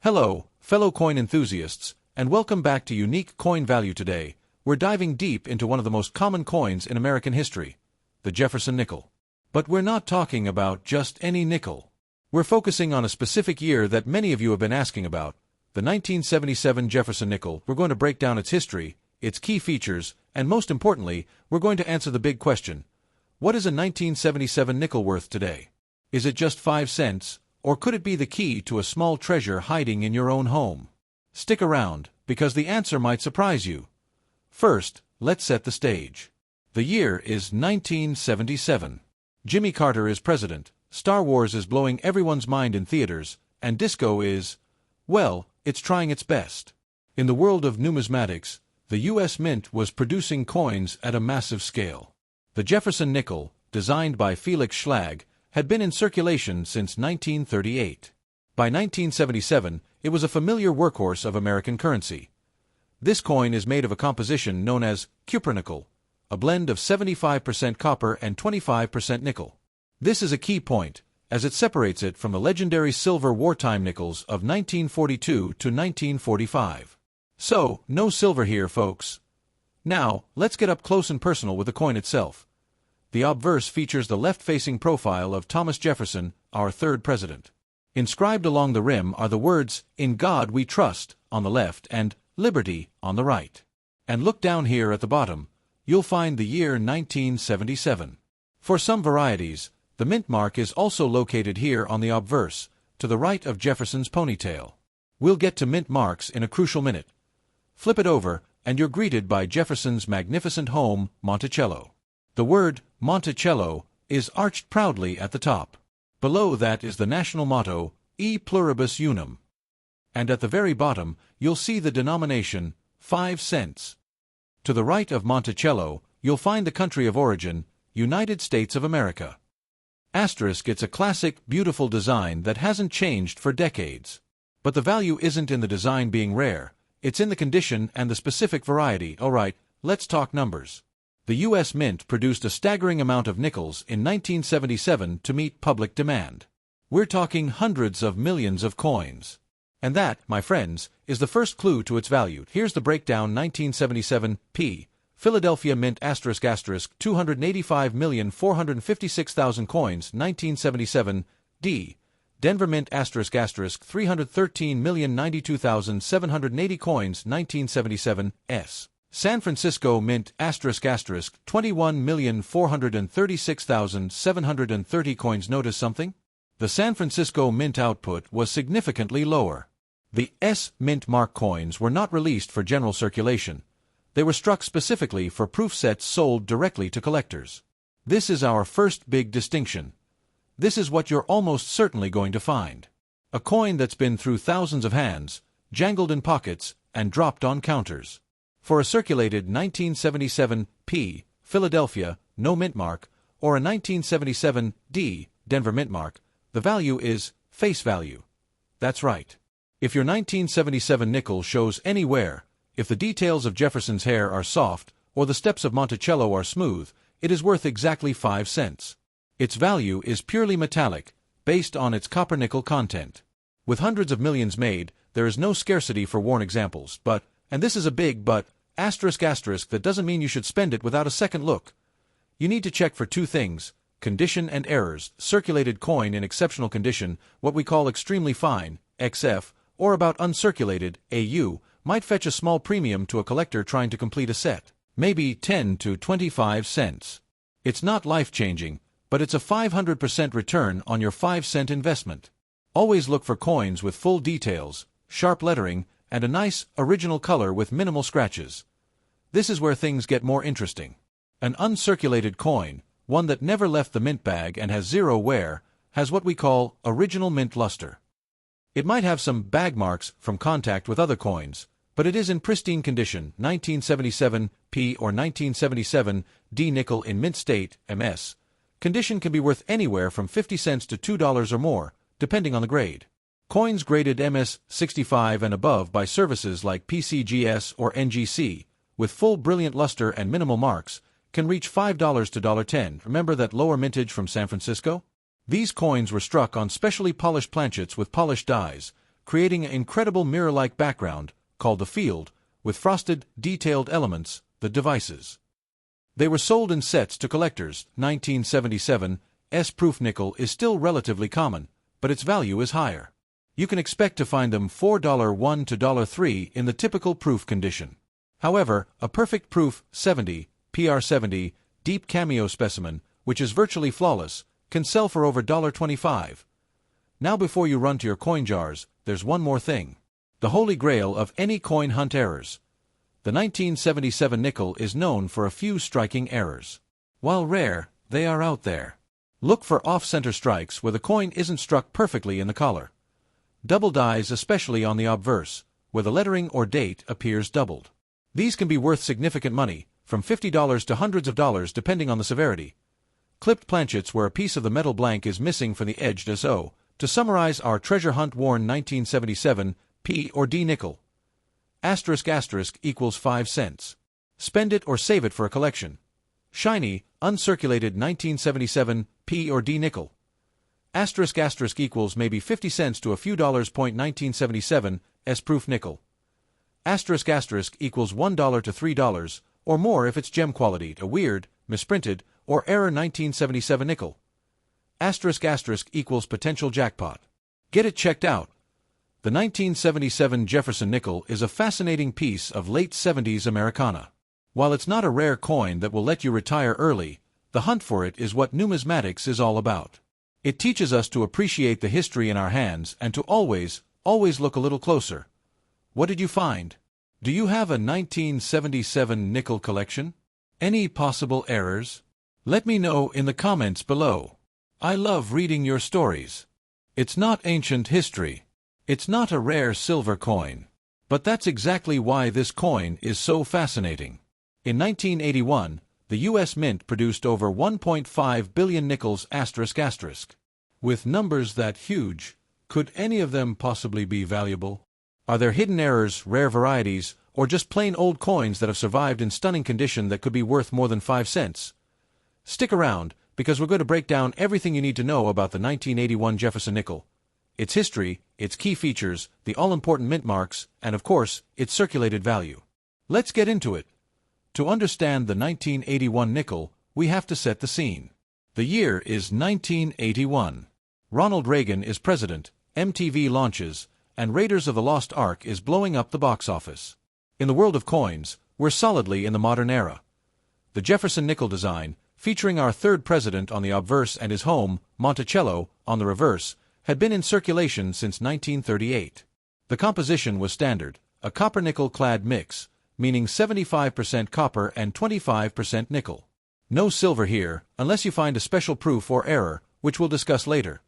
Hello, fellow coin enthusiasts, and welcome back to Unique Coin Value. Today, we're diving deep into one of the most common coins in American history, the Jefferson nickel. But we're not talking about just any nickel. We're focusing on a specific year that many of you have been asking about, the 1977 Jefferson nickel. We're going to break down its history, its key features, and most importantly, we're going to answer the big question: what is a 1977 nickel worth today? Is it just 5 cents, or could it be the key to a small treasure hiding in your own home? Stick around, because the answer might surprise you. First, let's set the stage. The year is 1977. Jimmy Carter is president, Star Wars is blowing everyone's mind in theaters, and disco is, well, it's trying its best. In the world of numismatics, the U.S. Mint was producing coins at a massive scale. The Jefferson nickel, designed by Felix Schlag, had been in circulation since 1938. By 1977, it was a familiar workhorse of American currency. This coin is made of a composition known as cupronickel, a blend of 75% copper and 25% nickel. This is a key point, as it separates it from the legendary silver wartime nickels of 1942 to 1945. So, no silver here, folks. Now, let's get up close and personal with the coin itself. The obverse features the left-facing profile of Thomas Jefferson, our third president. Inscribed along the rim are the words, "In God We Trust," on the left and "Liberty" on the right. And look down here at the bottom, you'll find the year 1977. For some varieties, the mint mark is also located here on the obverse, to the right of Jefferson's ponytail. We'll get to mint marks in a crucial minute. Flip it over, and you're greeted by Jefferson's magnificent home, Monticello. The word Monticello is arched proudly at the top. Below that is the national motto, E pluribus unum. And at the very bottom, you'll see the denomination, 5 cents. To the right of Monticello, you'll find the country of origin, United States of America. Asterisk, it's a classic, beautiful design that hasn't changed for decades. But the value isn't in the design being rare, it's in the condition and the specific variety. Alright, let's talk numbers. The U.S. Mint produced a staggering amount of nickels in 1977 to meet public demand. We're talking hundreds of millions of coins. And that, my friends, is the first clue to its value. Here's the breakdown. 1977, P. Philadelphia Mint ** 285,456,000 coins. 1977, D. Denver Mint ** 313,092,780 coins. 1977, S. San Francisco Mint ** 21,436,730 coins. Notice something? The San Francisco Mint output was significantly lower. The S. Mint mark coins were not released for general circulation. They were struck specifically for proof sets sold directly to collectors. This is our first big distinction. This is what you're almost certainly going to find. A coin that's been through thousands of hands, jangled in pockets, and dropped on counters. For a circulated 1977 P. Philadelphia, no mint mark, or a 1977 D. Denver mint mark, the value is face value. That's right. If your 1977 nickel shows any wear, if the details of Jefferson's hair are soft, or the steps of Monticello are smooth, it is worth exactly 5 cents. Its value is purely metallic, based on its copper-nickel content. With hundreds of millions made, there is no scarcity for worn examples, but, and this is a big but, asterisk, that doesn't mean you should spend it without a second look. You need to check for two things: condition and errors. Circulated coin in exceptional condition, what we call extremely fine, XF, or about uncirculated, AU, might fetch a small premium to a collector trying to complete a set. Maybe 10 to 25 cents. It's not life-changing, but it's a 500% return on your 5-cent investment. Always look for coins with full details, sharp lettering, and a nice, original color with minimal scratches. This is where things get more interesting. An uncirculated coin, one that never left the mint bag and has zero wear, has what we call original mint luster. It might have some bag marks from contact with other coins, but it is in pristine condition. 1977 P or 1977 D nickel in mint state, MS. Condition can be worth anywhere from 50 cents to $2 or more, depending on the grade. Coins graded MS 65 and above by services like PCGS or NGC, with full brilliant luster and minimal marks, can reach $5 to $10. Remember that lower mintage from San Francisco? These coins were struck on specially polished planchets with polished dies, creating an incredible mirror-like background, called the field, with frosted, detailed elements, the devices. They were sold in sets to collectors. 1977 S-proof nickel is still relatively common, but its value is higher. You can expect to find them $4.1 to $3 in the typical proof condition. However, a perfect proof 70, PR70, deep cameo specimen, which is virtually flawless, can sell for over $25. Now before you run to your coin jars, there's one more thing. The holy grail of any coin hunt errors. The 1977 nickel is known for a few striking errors. While rare, they are out there. Look for off-center strikes where the coin isn't struck perfectly in the collar. Double dies, especially on the obverse, where the lettering or date appears doubled. These can be worth significant money, from $50 to hundreds of dollars depending on the severity. Clipped planchets where a piece of the metal blank is missing from the edge. So, to summarize our treasure hunt worn 1977 P or D nickel. ** equals 5 cents. Spend it or save it for a collection. Shiny, uncirculated 1977 P or D nickel. ** equals maybe 50 cents to a few dollars. 1977 S-proof nickel. ** equals $1 to $3, or more if it's gem quality, a weird, misprinted, or error 1977 nickel. ** equals potential jackpot. Get it checked out. The 1977 Jefferson nickel is a fascinating piece of late 70s Americana. While it's not a rare coin that will let you retire early, the hunt for it is what numismatics is all about. It teaches us to appreciate the history in our hands and to always look a little closer. What did you find? Do you have a 1977 nickel collection? Any possible errors? Let me know in the comments below. I love reading your stories. It's not ancient history. It's not a rare silver coin. But that's exactly why this coin is so fascinating. In 1981, the U.S. Mint produced over 1.5 billion nickels **. With numbers that huge, could any of them possibly be valuable? Are there hidden errors, rare varieties, or just plain old coins that have survived in stunning condition that could be worth more than 5 cents? Stick around, because we're going to break down everything you need to know about the 1981 Jefferson nickel. Its history, its key features, the all-important mint marks, and of course, its circulated value. Let's get into it. To understand the 1981 nickel, we have to set the scene. The year is 1981. Ronald Reagan is president, MTV launches, and Raiders of the Lost Ark is blowing up the box office. In the world of coins, we're solidly in the modern era. The Jefferson nickel design, featuring our third president on the obverse and his home, Monticello, on the reverse, had been in circulation since 1938. The composition was standard, a copper-nickel-clad mix, meaning 75% copper and 25% nickel. No silver here, unless you find a special proof or error, which we'll discuss later.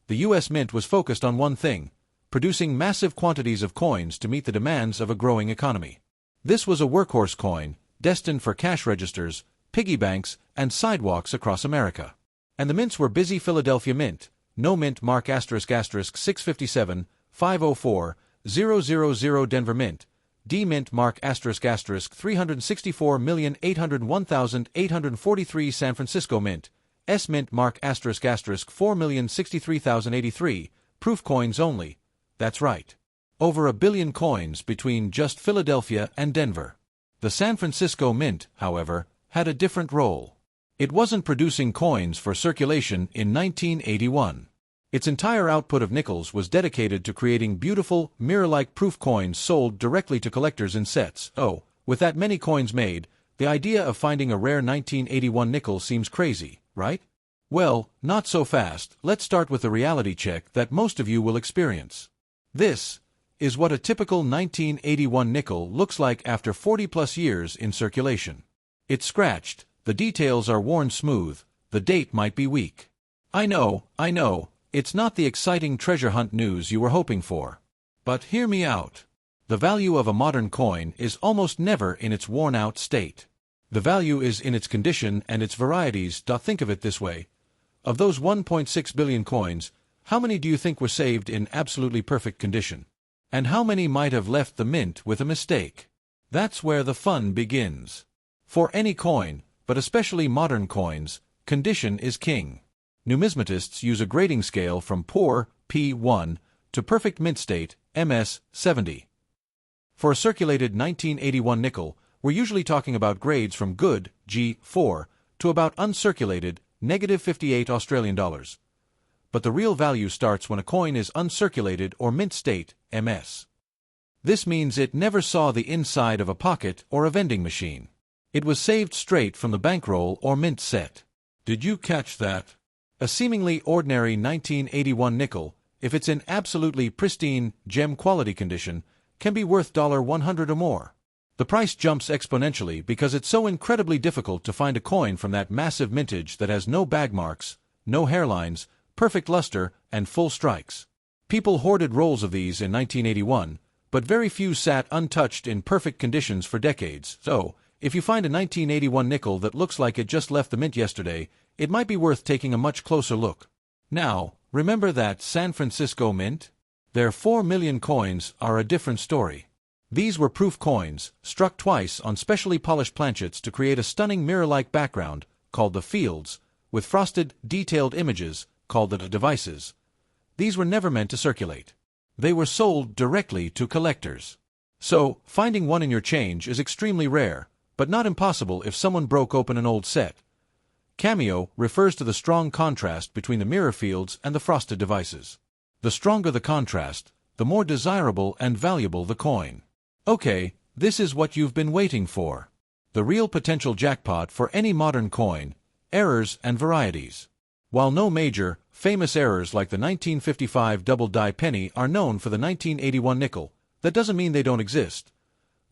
The U.S. Mint was focused on one thing: producing massive quantities of coins to meet the demands of a growing economy. This was a workhorse coin, destined for cash registers, piggy banks, and sidewalks across America. And the mints were busy. Philadelphia Mint, no mint mark ** 657, 504, 000. Denver Mint, D mint mark ** 364,801,843. San Francisco Mint, S mint mark ** 4,063,083, proof coins only. That's right. Over 1 billion coins between just Philadelphia and Denver. The San Francisco Mint, however, had a different role. It wasn't producing coins for circulation in 1981. Its entire output of nickels was dedicated to creating beautiful, mirror-like proof coins sold directly to collectors in sets. Oh, with that many coins made, the idea of finding a rare 1981 nickel seems crazy, right? Well, not so fast. Let's start with the reality check that most of you will experience. This is what a typical 1981 nickel looks like after 40-plus years in circulation. It's scratched, the details are worn smooth, the date might be weak. I know, it's not the exciting treasure hunt news you were hoping for. But hear me out. The value of a modern coin is almost never in its worn-out state. The value is in its condition and its varieties. Think of it this way. Of those 1.6 billion coins, how many do you think were saved in absolutely perfect condition? And how many might have left the mint with a mistake? That's where the fun begins. For any coin, but especially modern coins, condition is king. Numismatists use a grading scale from poor, P1, to perfect mint state, MS 70. For a circulated 1981 nickel, we're usually talking about grades from good, G4, to about uncirculated, -58 Australian dollars. But the real value starts when a coin is uncirculated or mint state, MS. This means it never saw the inside of a pocket or a vending machine. It was saved straight from the bankroll or mint set. Did you catch that? A seemingly ordinary 1981 nickel, if it's in absolutely pristine, gem quality condition, can be worth $100 or more. The price jumps exponentially because it's so incredibly difficult to find a coin from that massive mintage that has no bag marks, no hairlines, perfect luster, and full strikes. People hoarded rolls of these in 1981, but very few sat untouched in perfect conditions for decades. So, if you find a 1981 nickel that looks like it just left the mint yesterday, it might be worth taking a much closer look. Now, remember that San Francisco Mint? Their 4 million coins are a different story. These were proof coins, struck twice on specially polished planchets to create a stunning mirror-like background, called the fields, with frosted, detailed images, called the devices. These were never meant to circulate. They were sold directly to collectors. So, finding one in your change is extremely rare, but not impossible if someone broke open an old set. Cameo refers to the strong contrast between the mirror fields and the frosted devices. The stronger the contrast, the more desirable and valuable the coin. Okay, this is what you've been waiting for. The real potential jackpot for any modern coin, errors and varieties. While no major, famous errors like the 1955 double-die penny are known for the 1981 nickel, that doesn't mean they don't exist.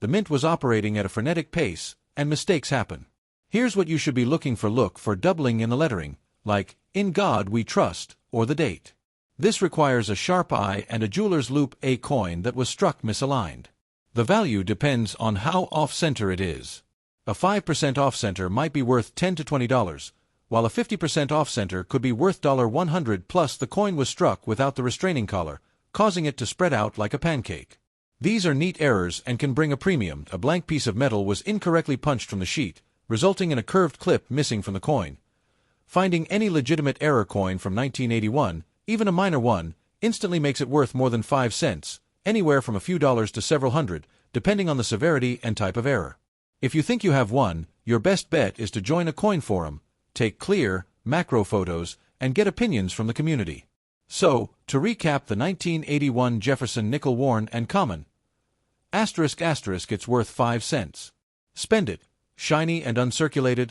The mint was operating at a frenetic pace, and mistakes happen. Here's what you should be looking for. Look for doubling in the lettering, like, "In God We Trust," or the date. This requires a sharp eye and a jeweler's loupe. A coin that was struck misaligned. The value depends on how off-center it is. A 5% off-center might be worth $10 to $20, while a 50% off-center could be worth $100, plus the coin was struck without the restraining collar, causing it to spread out like a pancake. These are neat errors and can bring a premium. A blank piece of metal was incorrectly punched from the sheet, resulting in a curved clip missing from the coin. Finding any legitimate error coin from 1981, even a minor one, instantly makes it worth more than 5 cents, anywhere from a few dollars to several hundred, depending on the severity and type of error. If you think you have one, your best bet is to join a coin forum, take clear, macro photos, and get opinions from the community. So, to recap the 1981 Jefferson nickel, worn and common. Asterisk asterisk, it's worth 5 cents. Spend it. Shiny and uncirculated.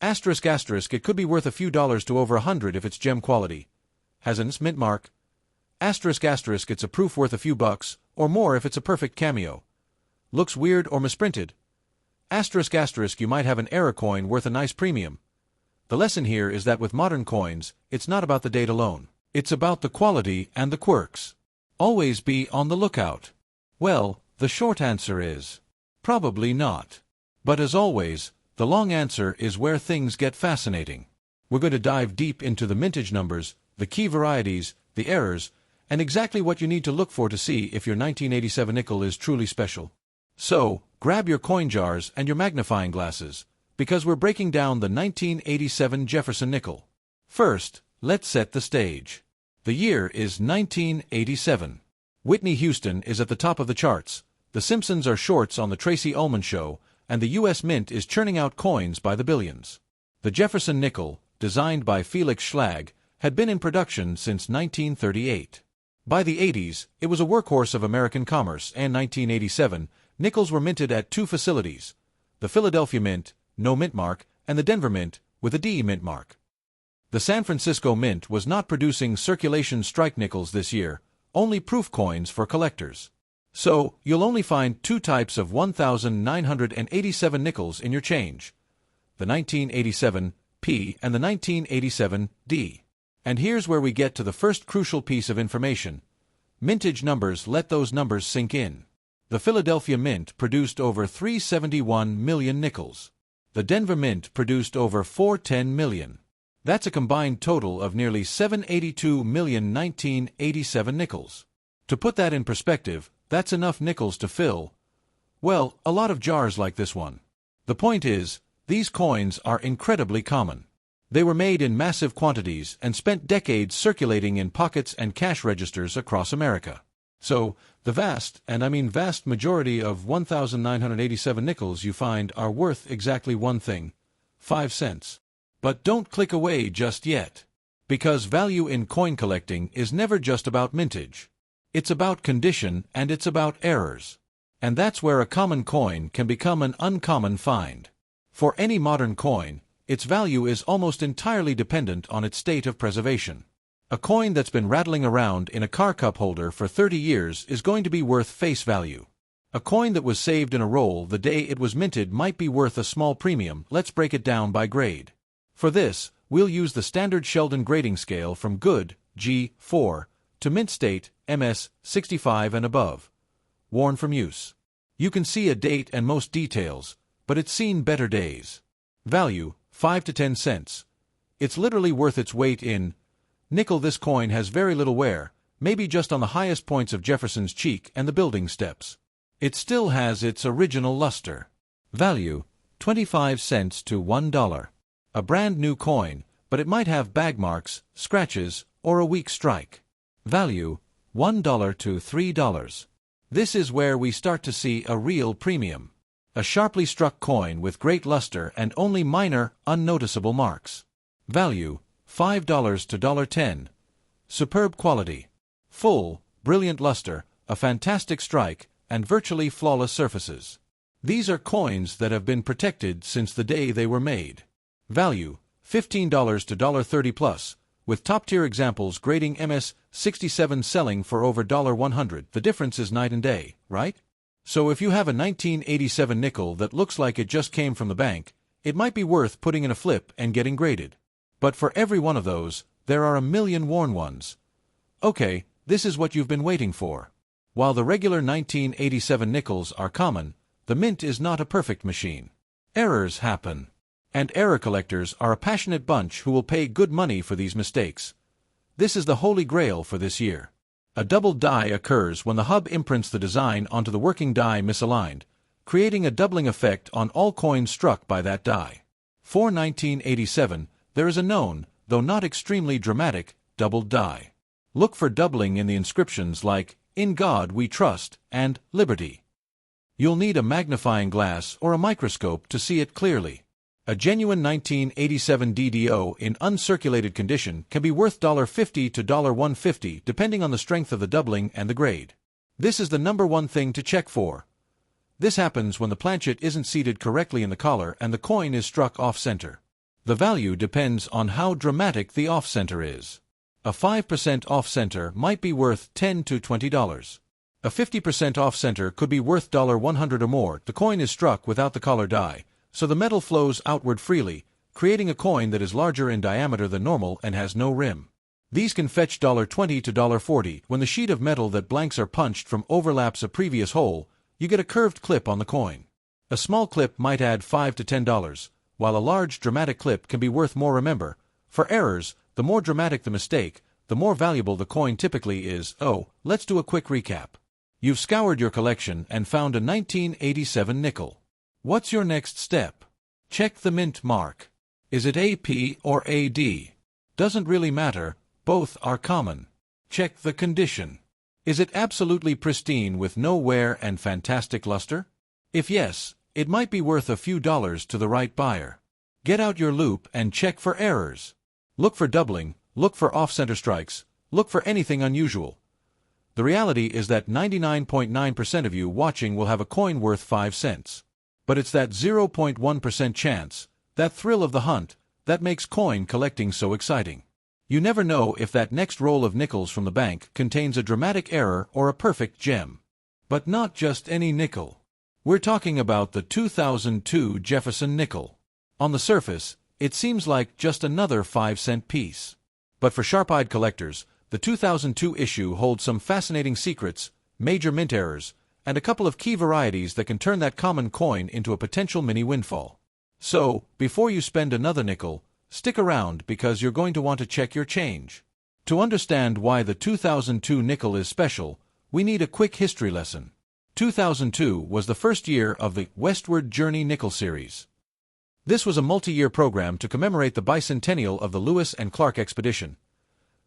Asterisk asterisk, it could be worth a few dollars to over $100 if it's gem quality. Has an mint mark. Asterisk asterisk, it's a proof worth a few bucks, or more if it's a perfect cameo. Looks weird or misprinted. Asterisk asterisk, you might have an error coin worth a nice premium. The lesson here is that with modern coins, it's not about the date alone. It's about the quality and the quirks. Always be on the lookout. Well, the short answer is probably not. But as always, the long answer is where things get fascinating. We're going to dive deep into the mintage numbers, the key varieties, the errors, and exactly what you need to look for to see if your 1987 nickel is truly special. So, grab your coin jars and your magnifying glasses, because we're breaking down the 1987 Jefferson nickel. First, let's set the stage. The year is 1987. Whitney Houston is at the top of the charts, The Simpsons are shorts on the Tracy Ullman Show, and the U.S. Mint is churning out coins by the billions. The Jefferson nickel, designed by Felix Schlag, had been in production since 1938. By the 80s, it was a workhorse of American commerce, and 1987, nickels were minted at 2 facilities: the Philadelphia Mint, no mint mark, and the Denver Mint, with a D mint mark. The San Francisco Mint was not producing circulation strike nickels this year, only proof coins for collectors. So, you'll only find 2 types of 1,987 nickels in your change: the 1987 P and the 1987 D. And here's where we get to the first crucial piece of information. Mintage numbers. Let those numbers sink in. The Philadelphia Mint produced over 371 million nickels. The Denver Mint produced over 410 million. That's a combined total of nearly 782 million 1987 nickels. To put that in perspective, that's enough nickels to fill, well, a lot of jars like this one. The point is, these coins are incredibly common. They were made in massive quantities and spent decades circulating in pockets and cash registers across America. So, the vast, and I mean vast majority of 1,987 nickels you find are worth exactly one thing: 5 cents. But don't click away just yet. Because value in coin collecting is never just about mintage. It's about condition and it's about errors. And that's where a common coin can become an uncommon find. For any modern coin, its value is almost entirely dependent on its state of preservation. A coin that's been rattling around in a car cup holder for 30 years is going to be worth face value. A coin that was saved in a roll the day it was minted might be worth a small premium. Let's break it down by grade. For this, we'll use the standard Sheldon grading scale from good, G4, to mint state, MS, 65 and above. Worn from use. You can see a date and most details, but it's seen better days. Value, 5 to 10 cents. It's literally worth its weight in nickel. This coin has very little wear, maybe just on the highest points of Jefferson's cheek and the building steps. It still has its original luster. Value, 25 cents to $1. A brand new coin, but it might have bag marks, scratches, or a weak strike. Value, $1 to $3. This is where we start to see a real premium. A sharply struck coin with great luster and only minor, unnoticeable marks. Value, $5 to $1.10. Superb quality. Full, brilliant luster, a fantastic strike, and virtually flawless surfaces. These are coins that have been protected since the day they were made. Value, $15 to $1.30 plus, with top-tier examples grading MS 67 selling for over $100. The difference is night and day, right? So if you have a 1987 nickel that looks like it just came from the bank, it might be worth putting in a flip and getting graded. But for every one of those, there are a million worn ones. Okay, this is what you've been waiting for. While the regular 1987 nickels are common, the mint is not a perfect machine. Errors happen. And error collectors are a passionate bunch who will pay good money for these mistakes. This is the holy grail for this year. A double die occurs when the hub imprints the design onto the working die misaligned, creating a doubling effect on all coins struck by that die. For 1987, there is a known, though not extremely dramatic, doubled die. Look for doubling in the inscriptions like, "In God We Trust," and "Liberty." You'll need a magnifying glass or a microscope to see it clearly. A genuine 1987 DDO in uncirculated condition can be worth $50 to $150 depending on the strength of the doubling and the grade. This is the number one thing to check for. This happens when the planchet isn't seated correctly in the collar and the coin is struck off-center. The value depends on how dramatic the off-center is. A 5% off-center might be worth $10 to $20. A 50% off-center could be worth $100 or more. The coin is struck without the collar die, so the metal flows outward freely, creating a coin that is larger in diameter than normal and has no rim. These can fetch $20 to $40. When the sheet of metal that blanks are punched from overlaps a previous hole, you get a curved clip on the coin. A small clip might add $5 to $10, while a large dramatic clip can be worth more. Remember, for errors, the more dramatic the mistake, the more valuable the coin typically is. Oh, let's do a quick recap. You've scoured your collection and found a 1987 nickel. What's your next step? Check the mint mark. Is it AP or AD? Doesn't really matter, both are common. Check the condition. Is it absolutely pristine with no wear and fantastic luster? If yes, it might be worth a few dollars to the right buyer. Get out your loupe and check for errors. Look for doubling, look for off-center strikes, look for anything unusual. The reality is that 99.9% of you watching will have a coin worth 5 cents. But it's that 0.1% chance, that thrill of the hunt, that makes coin collecting so exciting. You never know if that next roll of nickels from the bank contains a dramatic error or a perfect gem. But not just any nickel. We're talking about the 2002 Jefferson nickel. On the surface, it seems like just another 5-cent piece. But for sharp-eyed collectors, the 2002 issue holds some fascinating secrets, major mint errors, and a couple of key varieties that can turn that common coin into a potential mini windfall. So, before you spend another nickel, stick around because you're going to want to check your change. To understand why the 2002 nickel is special, we need a quick history lesson. 2002 was the first year of the Westward Journey nickel series. This was a multi-year program to commemorate the bicentennial of the Lewis and Clark expedition.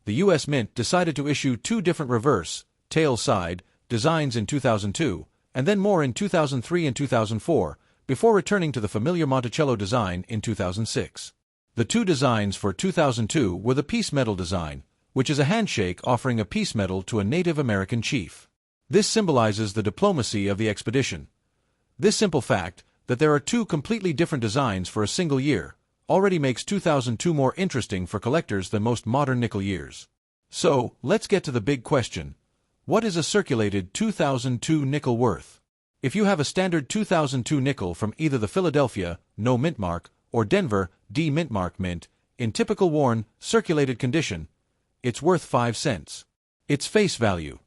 The U.S. Mint decided to issue 2 different reverse, tail side, designs in 2002, and then more in 2003 and 2004, before returning to the familiar Monticello design in 2006. The 2 designs for 2002 were the peace medal design, which is a handshake offering a peace medal to a Native American chief. This symbolizes the diplomacy of the expedition. This simple fact, that there are 2 completely different designs for a single year, already makes 2002 more interesting for collectors than most modern nickel years. So, let's get to the big question. What is a circulated 2002 nickel worth? If you have a standard 2002 nickel from either the Philadelphia, no mint mark, or Denver, D mint mark mint, in typical worn, circulated condition, it's worth 5 cents. Its face value.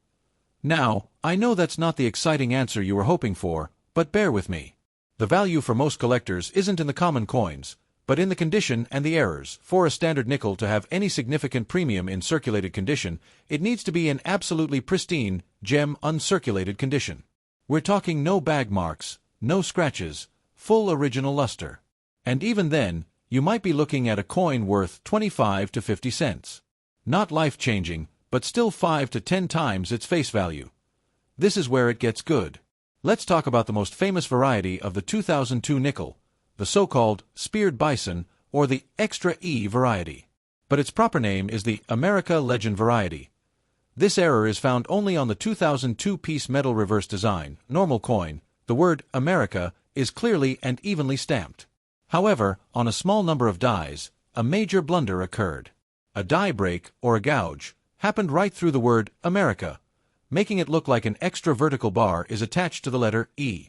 Now, I know that's not the exciting answer you were hoping for, but bear with me. The value for most collectors isn't in the common coins, but in the condition and the errors. For a standard nickel to have any significant premium in circulated condition, it needs to be in absolutely pristine, gem uncirculated condition. We're talking no bag marks, no scratches, full original luster. And even then, you might be looking at a coin worth 25 to 50 cents. Not life-changing, but still 5 to 10 times its face value. This is where it gets good. Let's talk about the most famous variety of the 2002 nickel, the so-called speared bison, or the Extra E variety. But its proper name is the America Legend variety. This error is found only on the 2002 piece metal reverse design, normal coin. The word America is clearly and evenly stamped. However, on a small number of dies, a major blunder occurred. A die break, or a gouge, happened right through the word America, making it look like an extra vertical bar is attached to the letter E.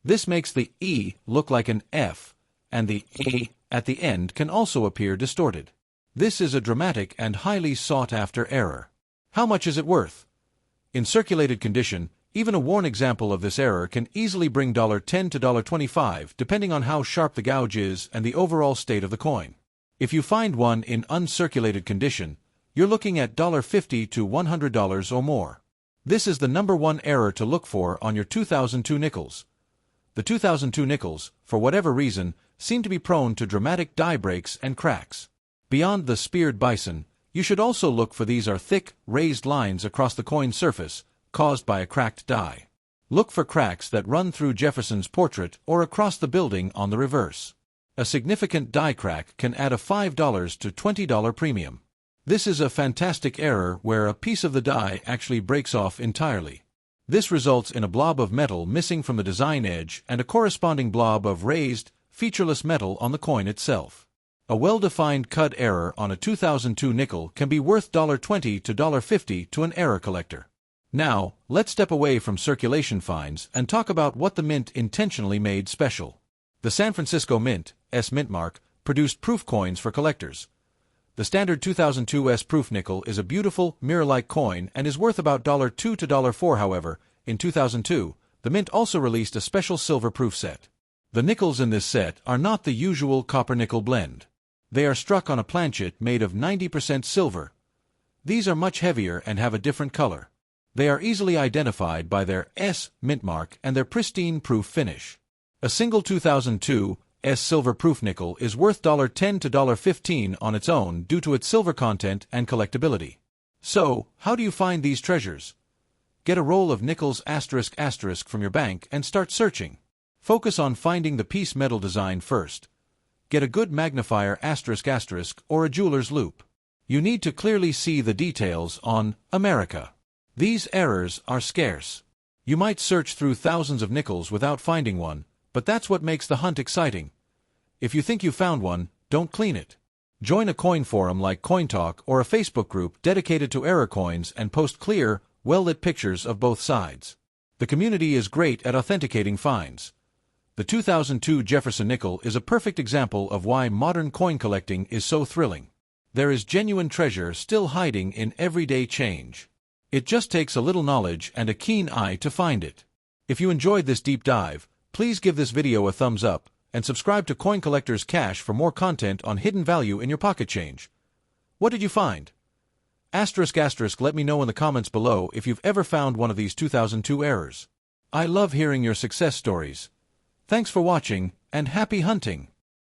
This makes the E look like an F, and the A at the end can also appear distorted. This is a dramatic and highly sought-after error. How much is it worth? In circulated condition, even a worn example of this error can easily bring $10 to $25 depending on how sharp the gouge is and the overall state of the coin. If you find one in uncirculated condition, you're looking at $50 to $100 or more. This is the #1 error to look for on your 2002 nickels. The 2002 nickels, for whatever reason, seem to be prone to dramatic die breaks and cracks. Beyond the speared bison, you should also look for these are thick, raised lines across the coin surface, caused by a cracked die. Look for cracks that run through Jefferson's portrait or across the building on the reverse. A significant die crack can add a $5 to $20 premium. This is a fantastic error where a piece of the die actually breaks off entirely. This results in a blob of metal missing from the design edge and a corresponding blob of raised, featureless metal on the coin itself. A well-defined cut error on a 2002 nickel can be worth $20 to $50 to an error collector. Now, let's step away from circulation finds and talk about what the Mint intentionally made special. The San Francisco Mint, S mint mark, produced proof coins for collectors. The standard 2002 S proof nickel is a beautiful, mirror-like coin and is worth about $2 to $4. However, in 2002, the Mint also released a special silver proof set. The nickels in this set are not the usual copper-nickel blend. They are struck on a planchet made of 90% silver. These are much heavier and have a different color. They are easily identified by their S mint mark and their pristine proof finish. A single 2002 S silver proof nickel is worth $10 to $15 on its own due to its silver content and collectability. So, how do you find these treasures? Get a roll of nickels ** from your bank and start searching. Focus on finding the piece metal design first. Get a good magnifier ** or a jeweler's loupe. You need to clearly see the details on America. These errors are scarce. You might search through thousands of nickels without finding one, but that's what makes the hunt exciting. If you think you found one, don't clean it. Join a coin forum like CoinTalk or a Facebook group dedicated to error coins and post clear, well-lit pictures of both sides. The community is great at authenticating finds. The 2002 Jefferson nickel is a perfect example of why modern coin collecting is so thrilling. There is genuine treasure still hiding in everyday change. It just takes a little knowledge and a keen eye to find it. If you enjoyed this deep dive, please give this video a thumbs up and subscribe to Coin Collector's Cash for more content on hidden value in your pocket change. What did you find? ***, let me know in the comments below if you've ever found one of these 2002 errors. I love hearing your success stories. Thanks for watching, and happy hunting!